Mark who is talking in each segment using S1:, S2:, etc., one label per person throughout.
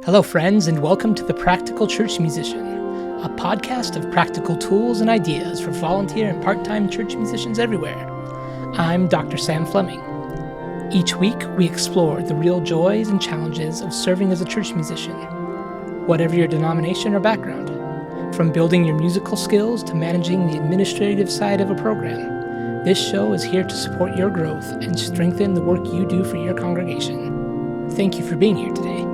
S1: Hello, friends, and welcome to The Practical Church Musician, a podcast of practical tools and ideas for volunteer and part-time church musicians everywhere. I'm Dr. Sam Fleming. Each week, we explore the real joys and challenges of serving as a church musician, whatever your denomination or background. From building your musical skills to managing the administrative side of a program, this show is here to support your growth and strengthen the work you do for your congregation. Thank you for being here today.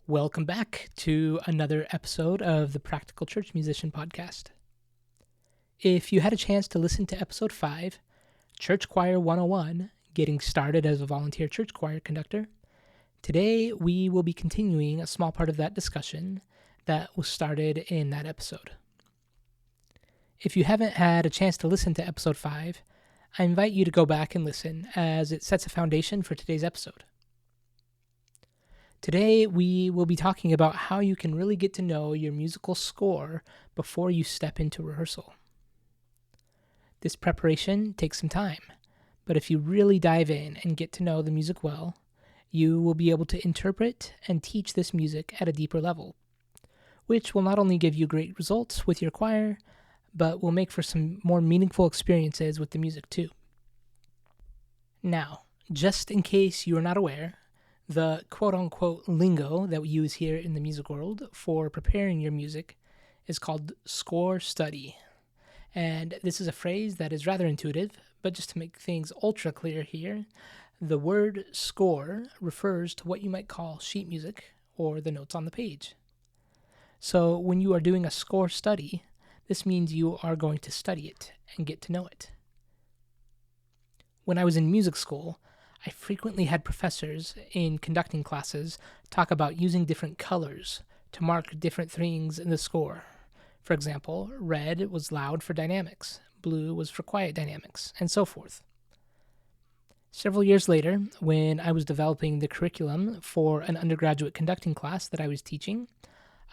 S1: Welcome back to another episode of the Practical Church Musician podcast. If you had a chance to listen to episode 5, Church Choir 101, Getting Started as a Volunteer Church Choir Conductor, today we will be continuing a small part of that discussion that was started in that episode. If you haven't had a chance to listen to episode 5, I invite you to go back and listen as it sets a foundation for today's episode. Today, we will be talking about how you can really get to know your musical score before you step into rehearsal. This preparation takes some time, but if you really dive in and get to know the music well, you will be able to interpret and teach this music at a deeper level, which will not only give you great results with your choir, but will make for some more meaningful experiences with the music too. Now, just in case you are not aware, the quote-unquote lingo that we use here in the music world for preparing your music is called score study. And this is a phrase that is rather intuitive, but just to make things ultra clear here, the word score refers to what you might call sheet music or the notes on the page. So when you are doing a score study, this means you are going to study it and get to know it. When I was in music school, I frequently had professors in conducting classes talk about using different colors to mark different things in the score. For example, red was loud for dynamics, blue was for quiet dynamics, and so forth. Several years later, when I was developing the curriculum for an undergraduate conducting class that I was teaching,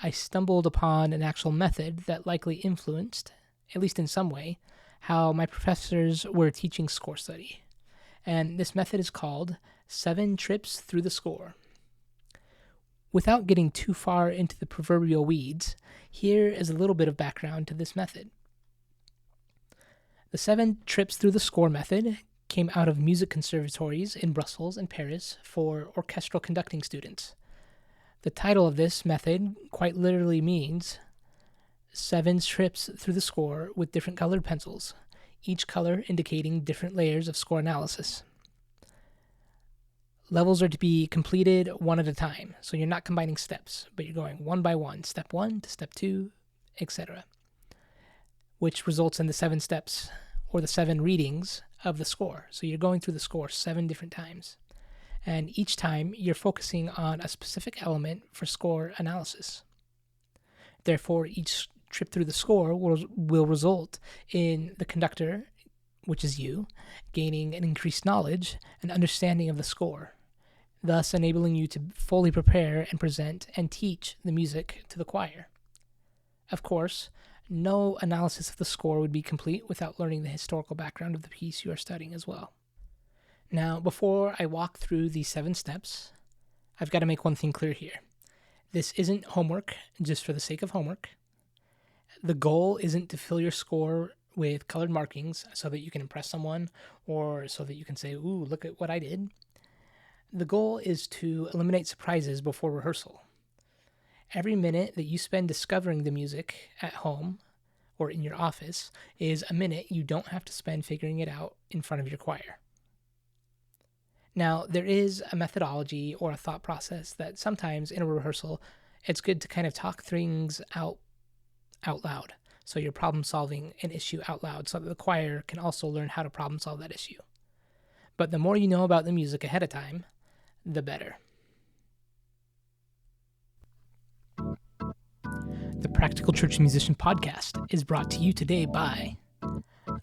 S1: I stumbled upon an actual method that likely influenced, at least in some way, how my professors were teaching score study. And this method is called 7 trips through the score. Without getting too far into the proverbial weeds, here is a little bit of background to this method. The 7 trips through the score method came out of music conservatories in Brussels and Paris for orchestral conducting students. The title of this method quite literally means 7 trips through the score with different colored pencils, each color indicating different layers of score analysis. Levels are to be completed one at a time, so you're not combining steps, but you're going one by one, step 1 to step 2, etc., which results in the 7 steps, or the 7 readings of the score. So you're going through the score 7 different times, and each time you're focusing on a specific element for score analysis. Therefore, each trip through the score will result in the conductor, which is you, gaining an increased knowledge and understanding of the score, thus enabling you to fully prepare and present and teach the music to the choir. Of course, no analysis of the score would be complete without learning the historical background of the piece you are studying as well. Now, before I walk through these 7 steps, I've got to make one thing clear here. This isn't homework just for the sake of homework. The goal isn't to fill your score with colored markings so that you can impress someone or so that you can say, ooh, look at what I did. The goal is to eliminate surprises before rehearsal. Every minute that you spend discovering the music at home or in your office is a minute you don't have to spend figuring it out in front of your choir. Now, there is a methodology or a thought process that sometimes in a rehearsal, it's good to kind of talk things out loud. So you're problem solving an issue out loud so that the choir can also learn how to problem solve that issue. But the more you know about the music ahead of time, the better. The Practical Church Musician Podcast is brought to you today by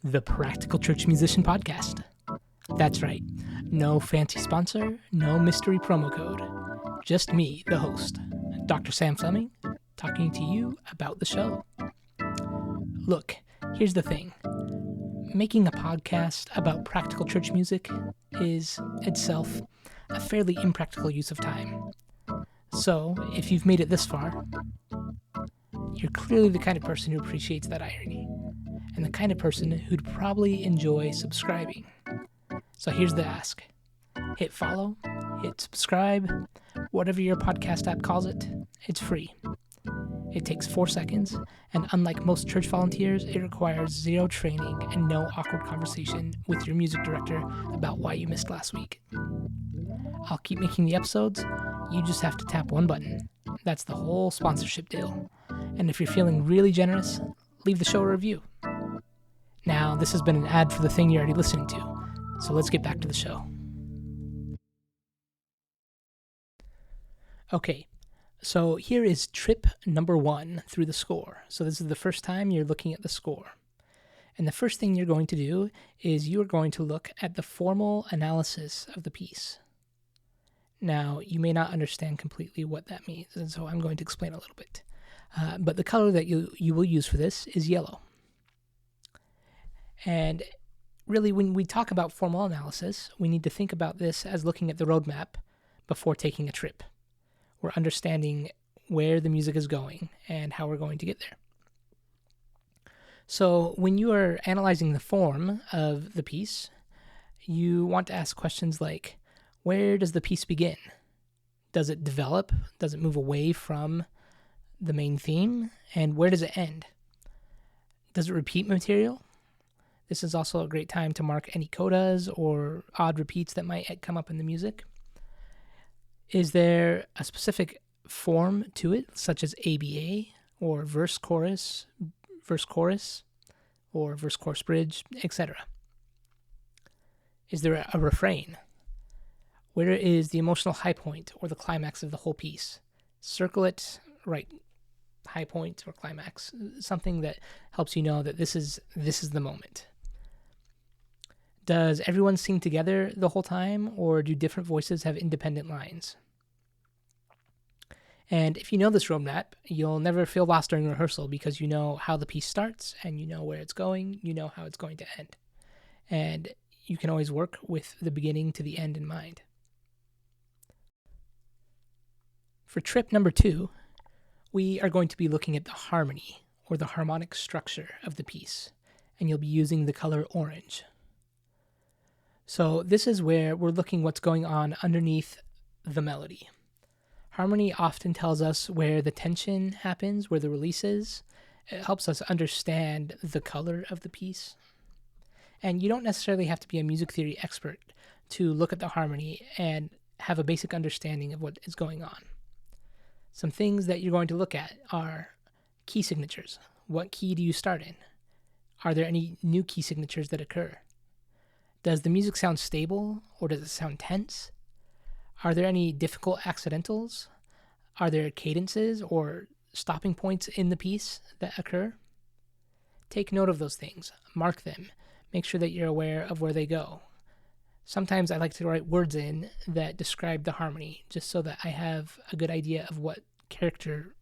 S1: the Practical Church Musician Podcast. That's right. No fancy sponsor, no mystery promo code. Just me, the host, Dr. Sam Fleming, talking to you about the show. Look, here's the thing. Making a podcast about practical church music is itself a fairly impractical use of time. So, if you've made it this far, you're clearly the kind of person who appreciates that irony, and the kind of person who'd probably enjoy subscribing. So here's the ask. Hit follow, hit subscribe, whatever your podcast app calls it. It's free. It takes 4 seconds, and unlike most church volunteers, it requires zero training and no awkward conversation with your music director about why you missed last week. I'll keep making the episodes. You just have to tap one button. That's the whole sponsorship deal. And if you're feeling really generous, leave the show a review. Now, this has been an ad for the thing you're already listening to, so let's get back to the show. Okay, so here is trip number 1 through the score. So this is the first time you're looking at the score. And the first thing you're going to do is you're going to look at the formal analysis of the piece. Now, you may not understand completely what that means, and so I'm going to explain a little bit. But the color that you will use for this is yellow. And really, when we talk about formal analysis, we need to think about this as looking at the roadmap before taking a trip. We're understanding where the music is going and how we're going to get there. So when you are analyzing the form of the piece, you want to ask questions like, where does the piece begin? Does it develop? Does it move away from the main theme? And where does it end? Does it repeat material? This is also a great time to mark any codas or odd repeats that might come up in the music. Is there a specific form to it, such as ABA, or verse-chorus, or verse-chorus-bridge, etc.? Is there a refrain? Where is the emotional high point or the climax of the whole piece? Circle it, write high point or climax, something that helps you know that this is the moment. Does everyone sing together the whole time, or do different voices have independent lines? And if you know this roadmap, you'll never feel lost during rehearsal because you know how the piece starts and you know where it's going, you know how it's going to end. And you can always work with the beginning to the end in mind. For trip number 2, we are going to be looking at the harmony or the harmonic structure of the piece, and you'll be using the color orange. So this is where we're looking what's going on underneath the melody. Harmony often tells us where the tension happens, where the release is. It helps us understand the color of the piece. And you don't necessarily have to be a music theory expert to look at the harmony and have a basic understanding of what is going on. Some things that you're going to look at are key signatures. What key do you start in? Are there any new key signatures that occur? Does the music sound stable or does it sound tense? Are there any difficult accidentals? Are there cadences or stopping points in the piece that occur? Take note of those things. Mark them. Make sure that you're aware of where they go. Sometimes I like to write words in that describe the harmony, just so that I have a good idea of what character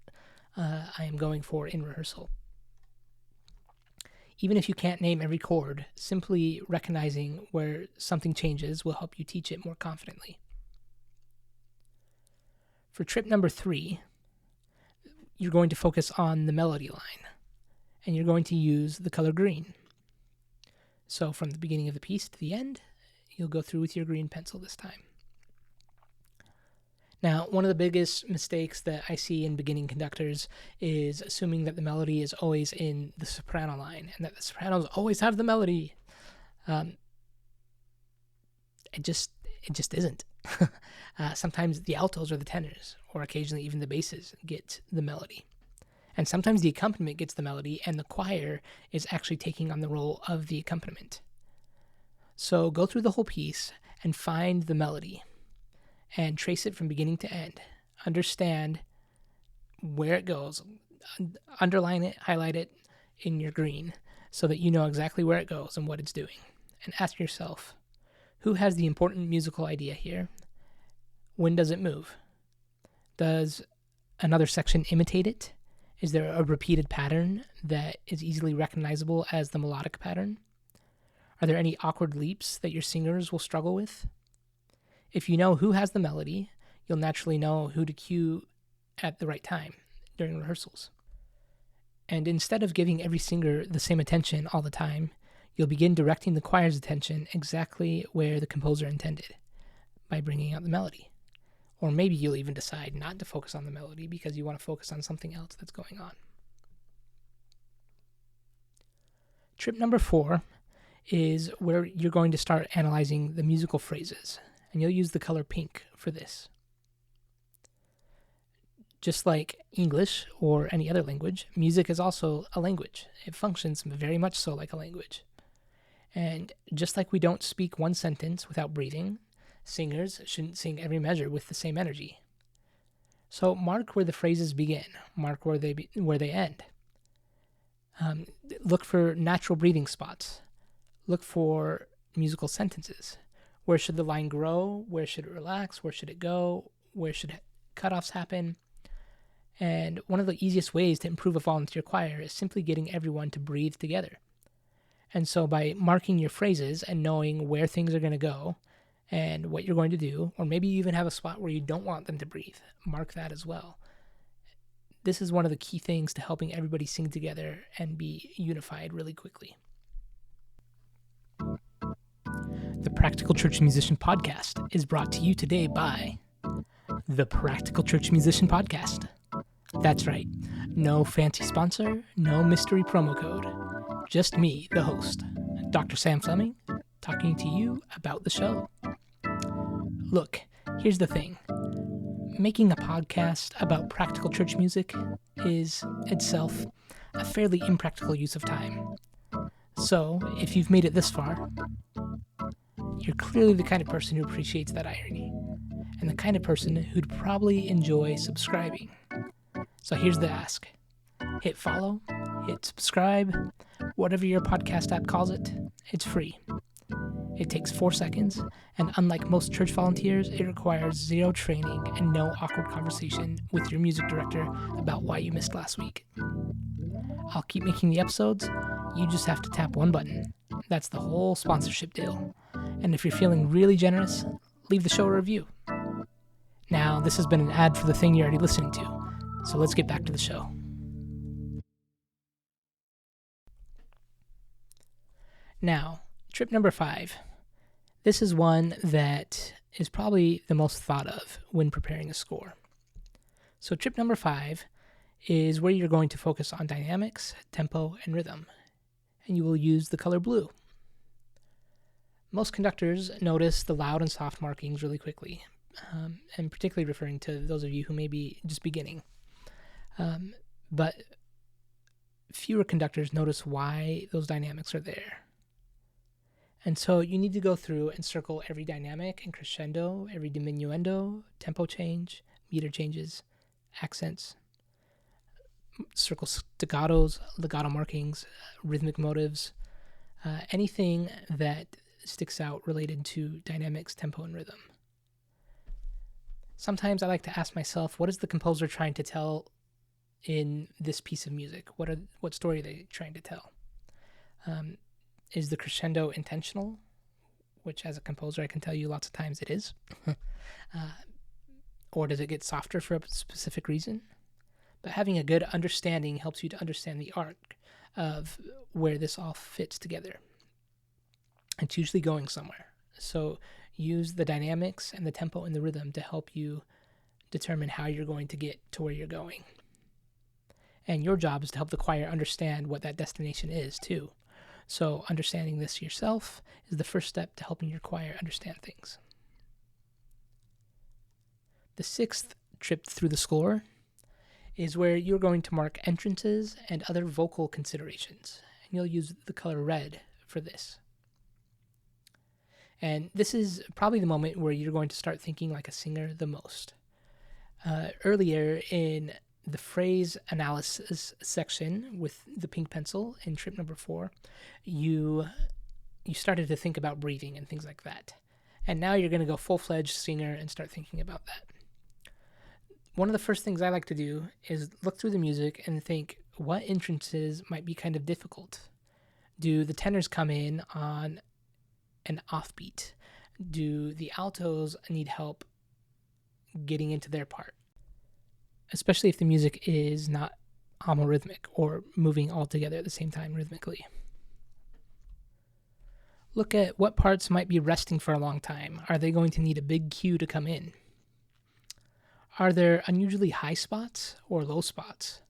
S1: I am going for in rehearsal. Even if you can't name every chord, simply recognizing where something changes will help you teach it more confidently. For trip number 3, you're going to focus on the melody line, and you're going to use the color green. So from the beginning of the piece to the end, you'll go through with your green pencil this time. Now, one of the biggest mistakes that I see in beginning conductors is assuming that the melody is always in the soprano line and that the sopranos always have the melody. It just isn't. Sometimes the altos or the tenors, or occasionally even the basses, get the melody. And sometimes the accompaniment gets the melody and the choir is actually taking on the role of the accompaniment. So go through the whole piece and find the melody and trace it from beginning to end. Understand where it goes. Underline it, highlight it in your green so that you know exactly where it goes and what it's doing. And ask yourself, who has the important musical idea here? When does it move? Does another section imitate it? Is there a repeated pattern that is easily recognizable as the melodic pattern? Are there any awkward leaps that your singers will struggle with? If you know who has the melody, you'll naturally know who to cue at the right time during rehearsals. And instead of giving every singer the same attention all the time, you'll begin directing the choir's attention exactly where the composer intended by bringing out the melody. Or maybe you'll even decide not to focus on the melody because you want to focus on something else that's going on. Trip number 4 is where you're going to start analyzing the musical phrases, and you'll use the color pink for this. Just like English or any other language, music is also a language. It functions very much so like a language. And just like we don't speak one sentence without breathing, singers shouldn't sing every measure with the same energy. So mark where the phrases begin, mark where they end. Look for natural breathing spots. Look for musical sentences. Where should the line grow? Where should it relax? Where should it go? Where should cutoffs happen? And one of the easiest ways to improve a volunteer choir is simply getting everyone to breathe together. And so by marking your phrases and knowing where things are going to go and what you're going to do, or maybe you even have a spot where you don't want them to breathe, mark that as well. This is one of the key things to helping everybody sing together and be unified really quickly. The Practical Church Musician Podcast is brought to you today by the Practical Church Musician Podcast. That's right, no fancy sponsor, no mystery promo code. Just me, the host, Dr. Sam Fleming, talking to you about the show. Look, here's the thing. Making a podcast about practical church music is, itself, a fairly impractical use of time. So, if you've made it this far, you're clearly the kind of person who appreciates that irony, and the kind of person who'd probably enjoy subscribing. So here's the ask. Hit follow, hit subscribe, whatever your podcast app calls it. It's free. It takes 4 seconds, and unlike most church volunteers, it requires 0 training and no awkward conversation with your music director about why you missed last week. I'll keep making the episodes. You just have to tap one button. That's the whole sponsorship deal. And if you're feeling really generous, leave the show a review. Now, this has been an ad for the thing you're already listening to, so let's get back to the show. Now, trip number 5. This is one that is probably the most thought of when preparing a score. So trip number 5 is where you're going to focus on dynamics, tempo, and rhythm, and you will use the color blue. Most conductors notice the loud and soft markings really quickly, and particularly referring to those of you who may be just beginning. But fewer conductors notice why those dynamics are there. And so you need to go through and circle every dynamic and crescendo, every diminuendo, tempo change, meter changes, accents, circle staccatos, legato markings, rhythmic motives, anything that sticks out related to dynamics, tempo, and rhythm. Sometimes I like to ask myself, what is the composer trying to tell in this piece of music? What story are they trying to tell? Is the crescendo intentional? Which, as a composer, I can tell you lots of times it is. Or does it get softer for a specific reason? But having a good understanding helps you to understand the arc of where this all fits together. It's usually going somewhere. So use the dynamics and the tempo and the rhythm to help you determine how you're going to get to where you're going. And your job is to help the choir understand what that destination is, too. So understanding this yourself is the first step to helping your choir understand things. The 6th trip through the score is where you're going to mark entrances and other vocal considerations. And you'll use the color red for this. And this is probably the moment where you're going to start thinking like a singer the most. Earlier in the phrase analysis section with the pink pencil in trip number 4, you started to think about breathing and things like that. And now you're going to go full-fledged singer and start thinking about that. One of the first things I like to do is look through the music and think, what entrances might be kind of difficult? Do the tenors come in on an offbeat? Do the altos need help getting into their part? Especially if the music is not homorhythmic or moving all together at the same time rhythmically. Look at what parts might be resting for a long time. Are they going to need a big cue to come in? Are there unusually high spots or low spots?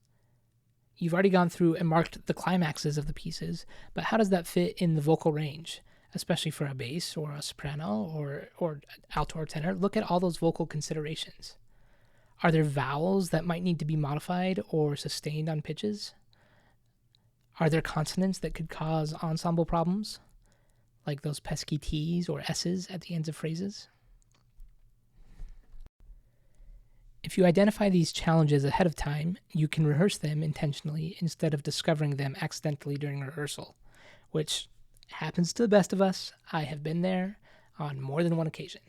S1: You've already gone through and marked the climaxes of the pieces, but how does that fit in the vocal range, especially for a bass or a soprano or alto or tenor? Look at all those vocal considerations. Are there vowels that might need to be modified or sustained on pitches? Are there consonants that could cause ensemble problems, like those pesky T's or S's at the ends of phrases? If you identify these challenges ahead of time, you can rehearse them intentionally instead of discovering them accidentally during rehearsal, which happens to the best of us. I have been there on more than one occasion.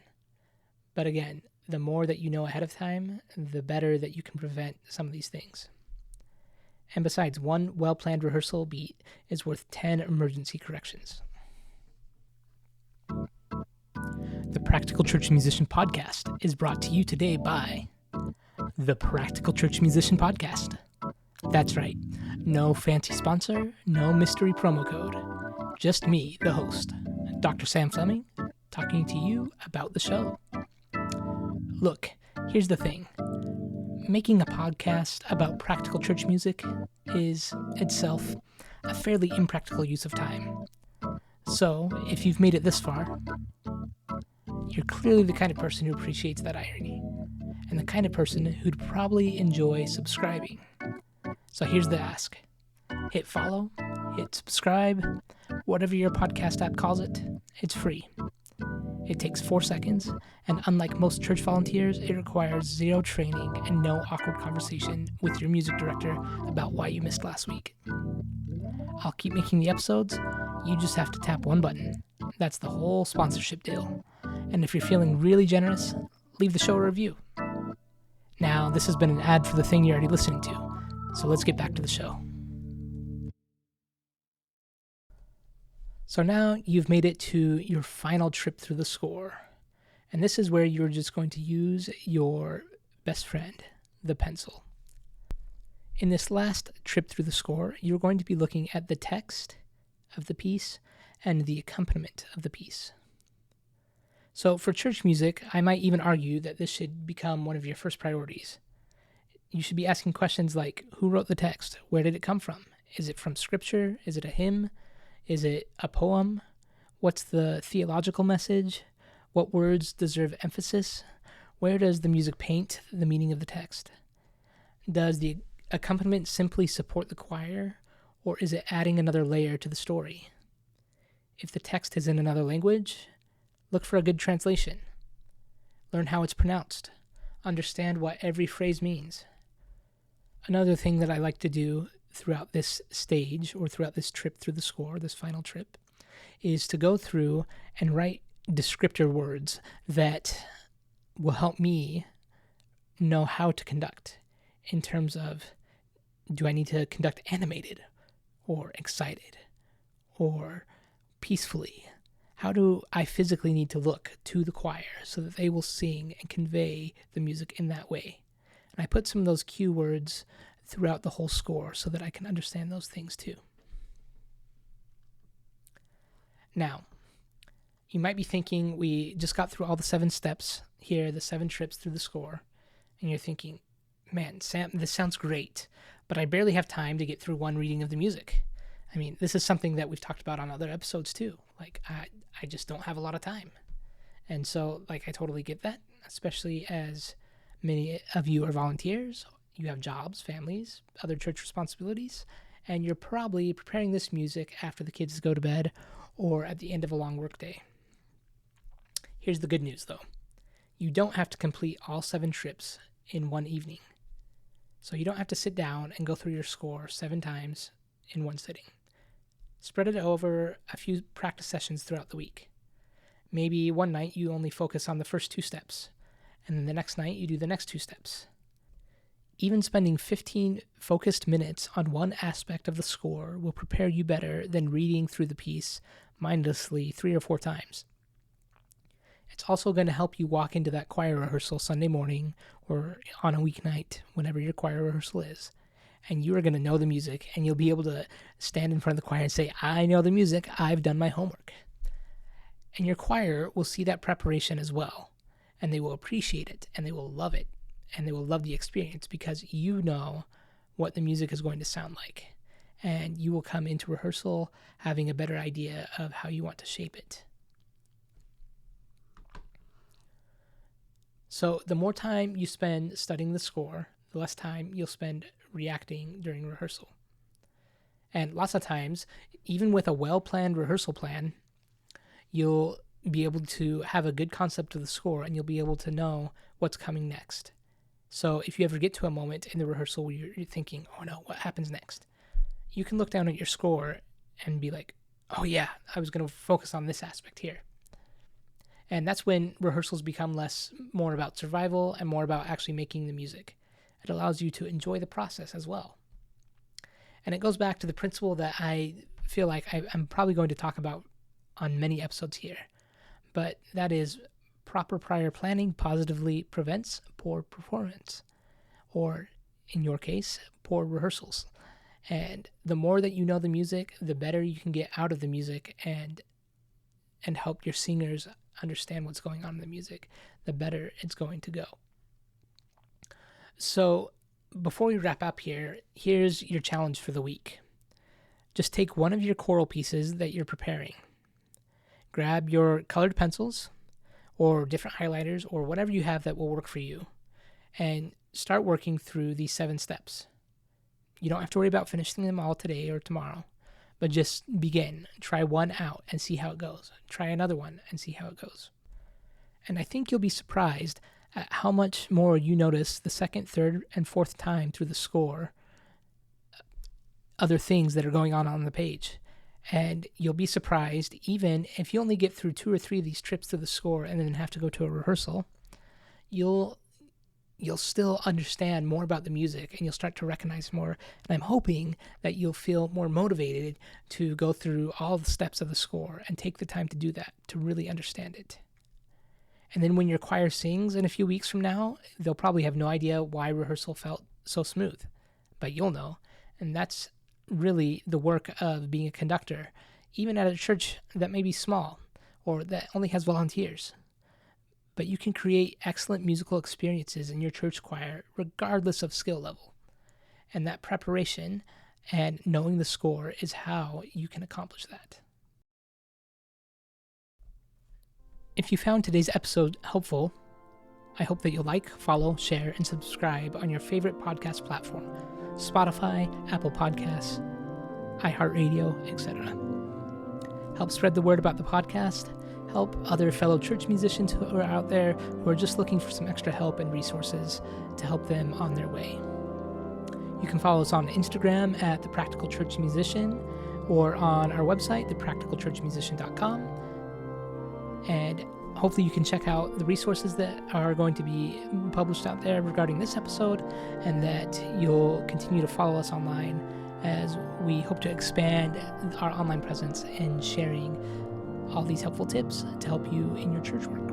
S1: But again, the more that you know ahead of time, the better that you can prevent some of these things. And besides, one well-planned rehearsal beat is worth 10 emergency corrections. The Practical Church Musician Podcast is brought to you today by the Practical Church Musician Podcast. That's right. No fancy sponsor, no mystery promo code. Just me, the host, Dr. Sam Fleming, talking to you about the show. Look, here's the thing. Making a podcast about practical church music is itself a fairly impractical use of time. So, if you've made it this far, you're clearly the kind of person who appreciates that irony, and the kind of person who'd probably enjoy subscribing. So here's the ask. Hit follow, hit subscribe, whatever your podcast app calls it. It's free. It takes 4 seconds, and unlike most church volunteers, it requires 0 training and no awkward conversation with your music director about why you missed last week. I'll keep making the episodes. You just have to tap one button. That's the whole sponsorship deal. And if you're feeling really generous, leave the show a review. Now, this has been an ad for the thing you're already listening to, so let's get back to the show. So now you've made it to your final trip through the score. And this is where you're just going to use your best friend, the pencil. In this last trip through the score, you're going to be looking at the text of the piece and the accompaniment of the piece. So for church music, I might even argue that this should become one of your first priorities. You should be asking questions like, who wrote the text? Where did it come from? Is it from scripture? Is it a hymn? Is it a poem? What's the theological message? What words deserve emphasis? Where does the music paint the meaning of the text? Does the accompaniment simply support the choir, or is it adding another layer to the story? If the text is in another language, look for a good translation. Learn how it's pronounced. Understand what every phrase means. Another thing that I like to do throughout this stage or throughout this trip through the score, this final trip, is to go through and write descriptor words that will help me know how to conduct in terms of, do I need to conduct animated or excited or peacefully? How do I physically need to look to the choir so that they will sing and convey the music in that way? And I put some of those cue words throughout the whole score so that I can understand those things too. Now, you might be thinking, we just got through all the 7 steps here, the 7 trips through the score, and you're thinking, man, Sam, this sounds great, but I barely have time to get through one reading of the music. I mean, this is something that we've talked about on other episodes too. Like, I just don't have a lot of time. And so, like, I totally get that, especially as many of you are volunteers. You have jobs, families, other church responsibilities, and you're probably preparing this music after the kids go to bed or at the end of a long workday. Here's the good news, though. You don't have to complete all 7 trips in one evening. So you don't have to sit down and go through your score 7 times in one sitting. Spread it over a few practice sessions throughout the week. Maybe one night you only focus on the first 2 steps, and then the next night you do the next 2 steps. Even spending 15 focused minutes on one aspect of the score will prepare you better than reading through the piece mindlessly 3 or 4 times. It's also going to help you walk into that choir rehearsal Sunday morning or on a weeknight, whenever your choir rehearsal is, and you are going to know the music, and you'll be able to stand in front of the choir and say, I know the music, I've done my homework. And your choir will see that preparation as well, and they will appreciate it, and they will love it, and they will love the experience because you know what the music is going to sound like, and you will come into rehearsal having a better idea of how you want to shape it. So the more time you spend studying the score, the less time you'll spend reacting during rehearsal. And lots of times, even with a well-planned rehearsal plan, you'll be able to have a good concept of the score, and you'll be able to know what's coming next. So if you ever get to a moment in the rehearsal where you're thinking, oh no, what happens next? You can look down at your score and be like, oh yeah, I was going to focus on this aspect here. And that's when rehearsals become more about survival and more about actually making the music. It allows you to enjoy the process as well. And it goes back to the principle that I feel like I'm probably going to talk about on many episodes here. But that is, proper prior planning positively prevents poor performance. Or, in your case, poor rehearsals. And the more that you know the music, the better you can get out of the music and help your singers understand what's going on in the music, the better it's going to go. So before we wrap up here, here's your challenge for the week. Just take one of your choral pieces that you're preparing. Grab your colored pencils or different highlighters or whatever you have that will work for you, and start working through these 7 steps. You don't have to worry about finishing them all today or tomorrow, but just begin. Try one out and see how it goes. Try another one and see how it goes. And I think you'll be surprised at how much more you notice the second, third, and fourth time through the score other things that are going on the page. And you'll be surprised, even if you only get through 2 or 3 of these trips through the score and then have to go to a rehearsal, you'll still understand more about the music, and you'll start to recognize more. And I'm hoping that you'll feel more motivated to go through all the steps of the score and take the time to do that, to really understand it. And then when your choir sings in a few weeks from now, they'll probably have no idea why rehearsal felt so smooth, but you'll know. And that's really the work of being a conductor, even at a church that may be small or that only has volunteers. But you can create excellent musical experiences in your church choir regardless of skill level. And that preparation and knowing the score is how you can accomplish that. If you found today's episode helpful, I hope that you'll like, follow, share, and subscribe on your favorite podcast platform: Spotify, Apple Podcasts, iHeartRadio, etc. Help spread the word about the podcast. Help other fellow church musicians who are out there who are just looking for some extra help and resources to help them on their way. You can follow us on Instagram at The Practical Church Musician, or on our website, thepracticalchurchmusician.com. And hopefully you can check out the resources that are going to be published out there regarding this episode, and that you'll continue to follow us online as we hope to expand our online presence and sharing all these helpful tips to help you in your church work.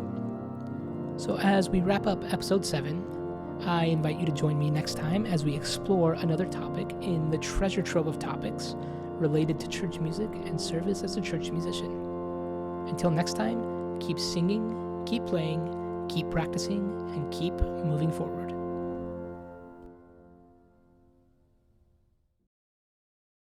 S1: So as we wrap up episode 7, I invite you to join me next time as we explore another topic in the treasure trove of topics related to church music and service as a church musician. Until next time, keep singing, keep playing, keep practicing, and keep moving forward.